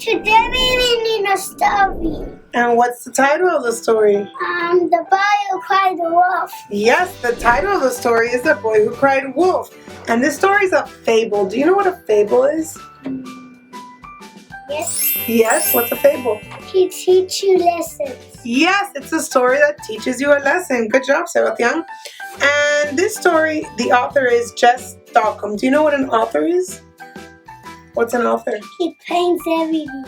Today we reading a story. And what's the title of the story? The boy who cried wolf. Yes, the title of the story is The Boy Who Cried Wolf. And this story is a fable. Do you know what a fable is? Yes. Yes, what's a fable? He teach you lessons. Yes, it's a story that teaches you a lesson. Good job, Sebastian. And this story, the author is Jess Stockham. Do you know what an author is? What's an author? He paints everything.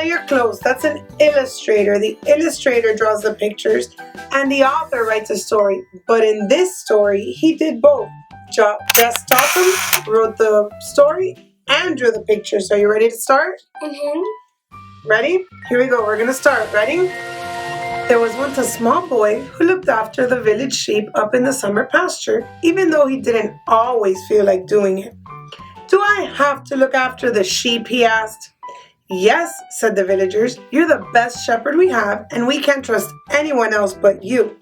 You're close. That's an illustrator. The illustrator draws the pictures and the author writes a story. But in this story, he did both. Jess Stockham wrote the story and drew the pictures. Are you ready to start? Ready? Here we go. We're going to start. Ready? There was once a small boy who looked after the village sheep up in the summer pasture, even though he didn't always feel like doing it. Do I have to look after the sheep? He asked. Yes, said the villagers. You're the best shepherd we have, and we can't trust anyone else but you.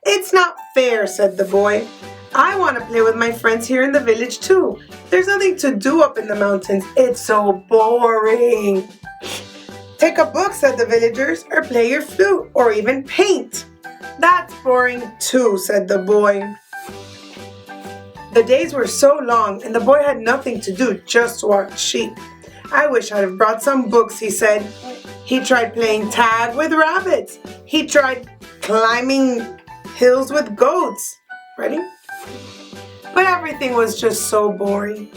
It's not fair, said the boy. I want to play with my friends here in the village too. There's nothing to do up in the mountains. It's so boring. Take a book, said the villagers, or play your flute, or even paint. That's boring too, said the boy. The days were so long, and the boy had nothing to do, just watch sheep. I wish I'd have brought some books, he said. He tried playing tag with rabbits. He tried climbing hills with goats. Ready? But everything was just so boring.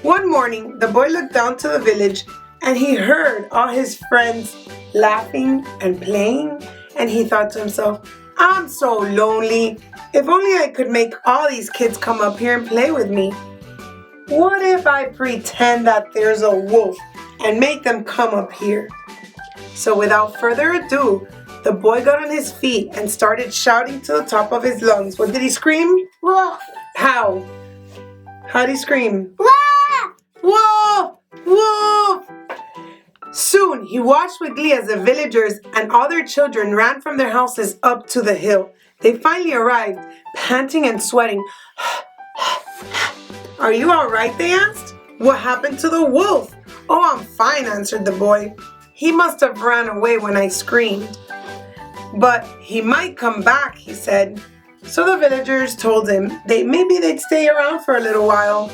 One morning, the boy looked down to the village, and he heard all his friends laughing and playing, and he thought to himself, I'm so lonely. If only I could make all these kids come up here and play with me. What if I pretend that there's a wolf and make them come up here? So without further ado, the boy got on his feet and started shouting to the top of his lungs. What did he scream? Wolf. How? How did he scream? Wolf. Wolf! Wolf! Soon he watched with glee as the villagers and all their children ran from their houses up to the hill. They finally arrived, panting and sweating. Are you all right? They asked. What happened to the wolf? Oh, I'm fine, answered the boy. He must have ran away when I screamed. But he might come back, he said. So the villagers told him maybe they'd stay around for a little while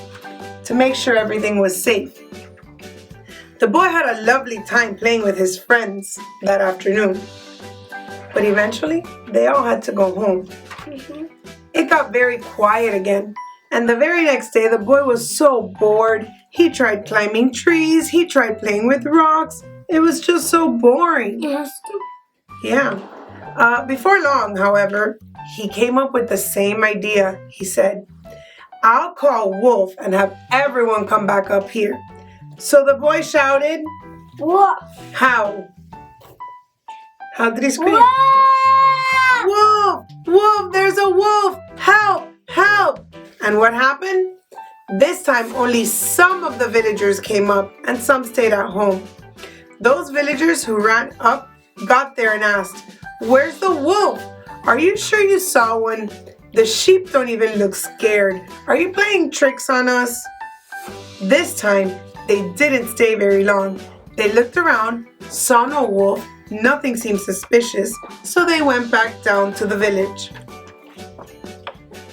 to make sure everything was safe. The boy had a lovely time playing with his friends that afternoon. But eventually, they all had to go home. It got very quiet again. And the very next day, the boy was so bored. He tried climbing trees. He tried playing with rocks. It was just so boring. Yeah. Before long, however, he came up with the same idea. He said, I'll call Wolf and have everyone come back up here. So the boy shouted, Wolf. How? How did he scream? Wolf. Wolf! Wolf! There's a wolf! Help! Help! And what happened? This time only some of the villagers came up and some stayed at home. Those villagers who ran up got there and asked, Where's the wolf? Are you sure you saw one? The sheep don't even look scared. Are you playing tricks on us? This time, they didn't stay very long. They looked around, saw no wolf, nothing seemed suspicious, so they went back down to the village.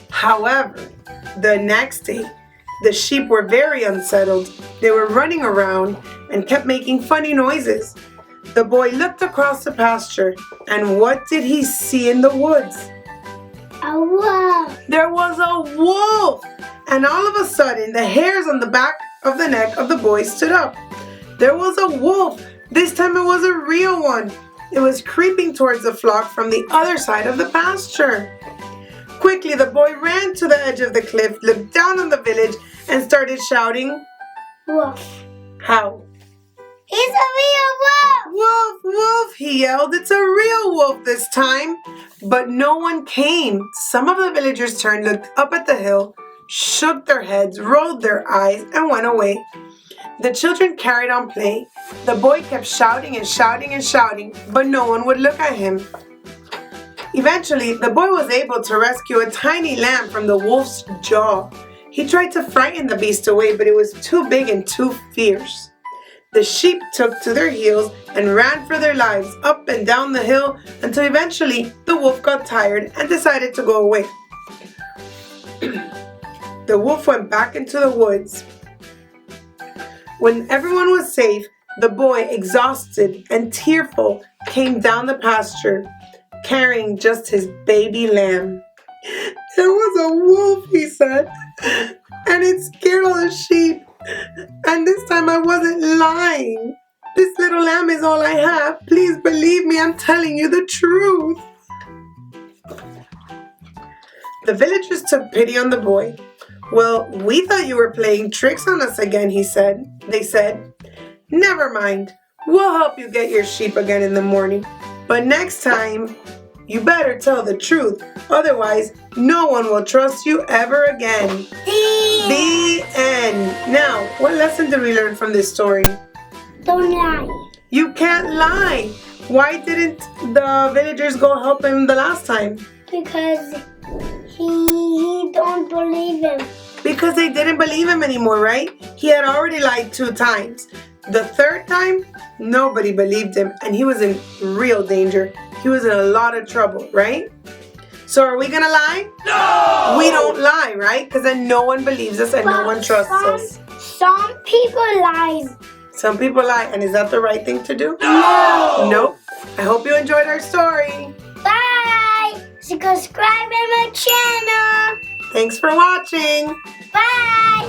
However, the next day, the sheep were very unsettled. They were running around and kept making funny noises. The boy looked across the pasture, and what did he see in the woods? A wolf. There was a wolf! And all of a sudden, the hairs on the back of the neck of the boy stood up. There was a wolf. This time it was a real one. It was creeping towards the flock from the other side of the pasture. Quickly, the boy ran to the edge of the cliff, looked down on the village, and started shouting, Wolf. How? He's a real wolf. Wolf, wolf, he yelled. It's a real wolf this time. But no one came. Some of the villagers turned, looked up at the hill, shook their heads, rolled their eyes, and went away. The children carried on playing. The boy kept shouting and shouting and shouting, but no one would look at him. Eventually, the boy was able to rescue a tiny lamb from the wolf's jaw. He tried to frighten the beast away, but it was too big and too fierce. The sheep took to their heels and ran for their lives up and down the hill until eventually the wolf got tired and decided to go away. The wolf went back into the woods. When everyone was safe, the boy, exhausted and tearful, came down the pasture, carrying just his baby lamb. "There was a wolf," he said, "and it scared all the sheep. And this time I wasn't lying. This little lamb is all I have. Please believe me, I'm telling you the truth." The villagers took pity on the boy. "Well, we thought you were playing tricks on us again," They said, "Never mind. We'll help you get your sheep again in the morning. But next time, you better tell the truth. Otherwise, no one will trust you ever again." The end. Now, what lesson did we learn from this story? Don't lie. You can't lie. Why didn't the villagers go help him the last time? Because he don't believe him. Because they didn't believe him anymore, right? He had already lied 2 times. The 3rd time, nobody believed him, and he was in real danger. He was in a lot of trouble, right? So are we gonna lie? No! We don't lie, right? Because then no one believes us and no one trusts us. Some people lie. Some people lie, and is that the right thing to do? No! Nope. I hope you enjoyed our story. Bye! Subscribe to my channel. Thanks for watching. Bye!